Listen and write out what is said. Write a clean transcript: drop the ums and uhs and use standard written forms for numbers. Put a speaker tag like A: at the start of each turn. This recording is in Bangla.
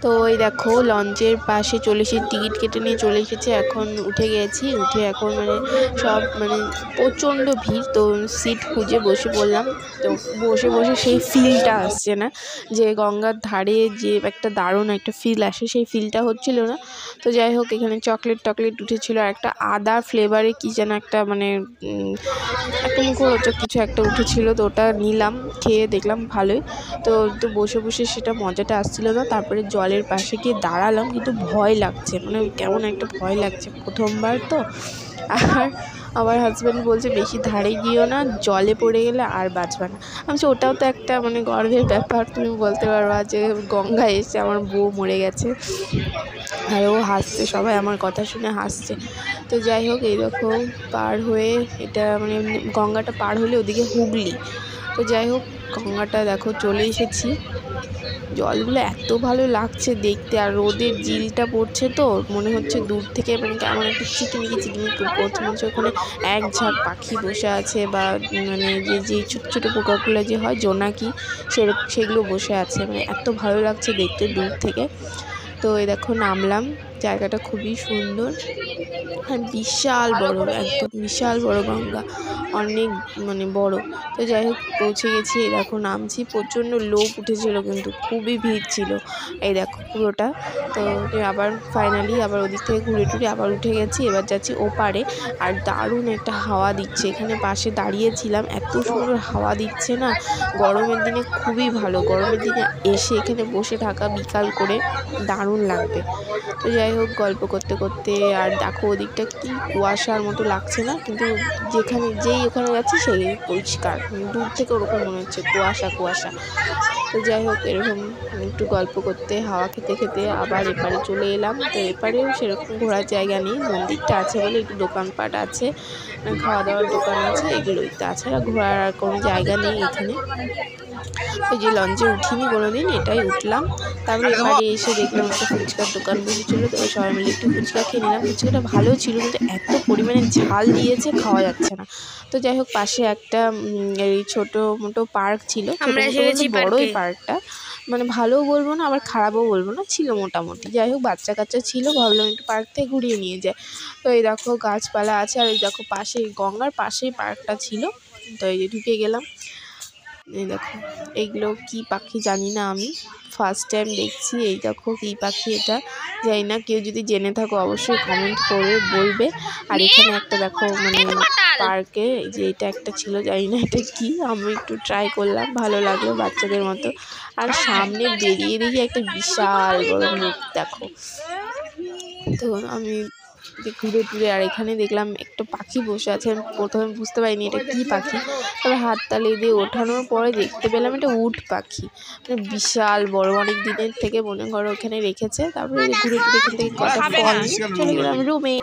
A: তো ওই দেখো লঞ্চের পাশে চলে এসে টিকিট কেটে নিয়ে চলে এসেছে। এখন উঠে গেছি, উঠে এখন সব প্রচণ্ড ভিড়। তো সিট খুঁজে বসে পড়লাম। তো বসে বসে সেই ফিলটা আসছে না, যে গঙ্গার ধারে যে একটা দারুণ একটা ফিল আসে, সেই ফিলটা হচ্ছিল না। তো যাই হোক, এখানে চকলেট উঠেছিল, আর একটা আদা ফ্লেভারে কী যেন একটা একটা মুখরোচক কিছু একটা উঠেছিল। তো ওটা নিলাম, খেয়ে দেখলাম ভালোই। তো বসে বসে সেটা মজাটা আসছিল না। তারপরে জলের পাশে গিয়ে দাঁড়ালাম, কিন্তু ভয় লাগছে, কেমন একটা ভয় লাগছে, প্রথমবার তো। আর আমার হাজব্যান্ড বলছে বেশি ধারে গিয়েও না, জলে পড়ে গেলে আর বাঁচবে না। আমি ওটাও তো একটা গর্বের ব্যাপার, তুমি বলতে পারবা যে গঙ্গায় এসে আমার বউ মরে গেছে। আর ও হাসছে, সবাই আমার কথা শুনে হাসছে। তো যাই হোক, এইরকম পার হয়ে এটা গঙ্গাটা পার হলে ওদিকে হুগলি। তো যাই হোক, গঙ্গাটা দেখো চলে এসেছি। জলগুলো এত ভালো লাগছে দেখতে, আর রোদের জিলটা পড়ছে তো মনে হচ্ছে দূর থেকে কেমন একটা চিকমিকি করছে, মনে হচ্ছে ওখানে এক ঝাঁক পাখি বসে আছে, বা যে ছোটো ছোটো পোকাগুলো যে হয় জোনাকি, সেগুলো বসে আছে। এত ভালো লাগছে দেখতে দূর থেকে। তো এই দেখো নামলাম, জায়গাটা খুবই সুন্দর আর বিশাল বড়, একদম বিশাল বড় গঙ্গা, অনেক বড়। তো যাই হোক, পৌঁছে গেছি। এই দেখো নামছি, প্রচণ্ড লোক উঠেছিল, কিন্তু খুবই ভিড় ছিল। এই দেখো পুরোটা। তো আবার ফাইনালি আবার ওদিক থেকে ঘুরে টুরে আবার উঠে গেছি। এবার যাচ্ছি ওপারে, আর দারুণ একটা হাওয়া দিচ্ছে। এখানে পাশে দাঁড়িয়েছিলাম, এত সুন্দর হাওয়া দিচ্ছে না, গরমের দিনে খুবই ভালো। গরমের দিনে এসে এখানে বসে থাকা বিকাল করে দারুণ লাগবে। তো যাই হোক, গল্প করতে করতে, আর দেখো ওদিকটা কি কুয়াশার মতো লাগছে না, কিন্তু যেই ওখানে যাচ্ছি সেই পরিষ্কার, দূর থেকে ওরকম মনে হচ্ছে কুয়াশা কুয়াশা। তো যাই হোক, এরকম একটু গল্প করতে, হাওয়া খেতে খেতে আবার এপারে চলে এলাম। তো এপারেও সেরকম ঘোরার জায়গা নেই, মন্দিরটা আছে বলে একটু দোকানপাট আছে, খাওয়া দাওয়ার দোকান আছে, এগুলোই। তাছাড়া ঘোরার আর কোনো জায়গা নেই এখানে। ওই যে লঞ্চে উঠিনি কোনোদিন, এটাই উঠলাম। তারপরে এবারে এসে দেখলাম একটা ফুচকার দোকান বসেছিল। তো সবাই মিলে একটু ফুচকা খেয়ে নিলাম। ফুচকাটা ভালো ছিল, কিন্তু এত পরিমাণে ঝাল দিয়েছে, খাওয়া যাচ্ছে না। তো যাই হোক, পাশে একটা এই ছোটো মোটো পার্ক ছিল, বড়োই পার্কটা, ভালোও বলবো না আবার খারাপও বলবো না, ছিল মোটামুটি। যাই হোক, বাচ্চা কাচ্চা ছিল, ভাবলাম একটু পার্ক থেকে ঘুরিয়ে নিয়ে যায়। তো এই দেখো গাছপালা আছে, আর এই দেখো পাশে গঙ্গার পাশেই পার্কটা ছিল। তো এই যে ঢুকে গেলাম। এই দেখো, এইগুলো কি পাখি জানি না, আমি ফার্স্ট টাইম দেখছি। এই দেখো কি পাখি এটা জানি না, কেউ যদি জেনে থাকো অবশ্যই কমেন্ট করে বলবে। আর এখানে একটা দেখো পার্কে যে এটা একটা ছিল, জানি না এটা কি, আমি একটু ট্রাই করলাম, ভালো লাগলো বাচ্চাদের মতো। আর সামনে বেরিয়ে দেখি একটা বিশাল বড় মুখ দেখো। তো আমি ঘুরে টুরে, আর এখানে দেখলাম একটা পাখি বসে আছে। আমি প্রথমে বুঝতে পারিনি এটা কি পাখি, তবে হাততালি দিয়ে ওঠানোর পরে দেখতে পেলাম এটা উট পাখি, বিশাল বড়, অনেক দিনের থেকে মনে করো ওখানে রেখেছে। তারপরে ঘুরে টুরে এখান থেকে কটা ফল চলে গেলাম রুমে।